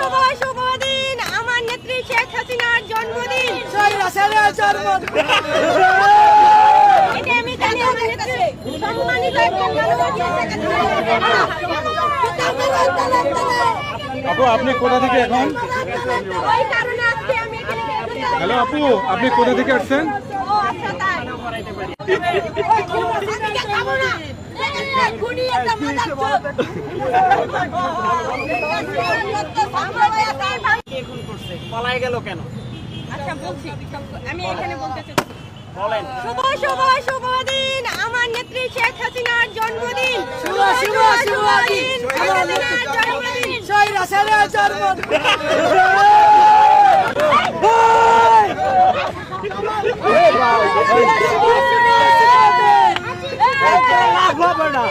শুভ শুভ দিন আমার নেত্রী শেখ হাসিনার জন্মদিন। এটা আমি জানি আমার নেত্রী সম্মানিত একজন আপু আপনি কোথা থেকে এখন? ওই কারণে আজকে আমি এখানে। হ্যালো আপু, আপনি কোথা থেকে আসছেন? ও আচ্ছা তাই। আজকে খাবো না। ঘুরিয়ে একটা মজার চোখ। পালাই গেল কেন? আচ্ছা বলছি, আমি এখানে বলতে চাচ্ছি। বলেন। শুভ শুভ শুভ দিন আমার নেত্রী শেখ হাসিনার জন্মদিন। শুভ শুভ শুভ দিন আমার নেত্রী জন্মদিন। লাভ হবে না।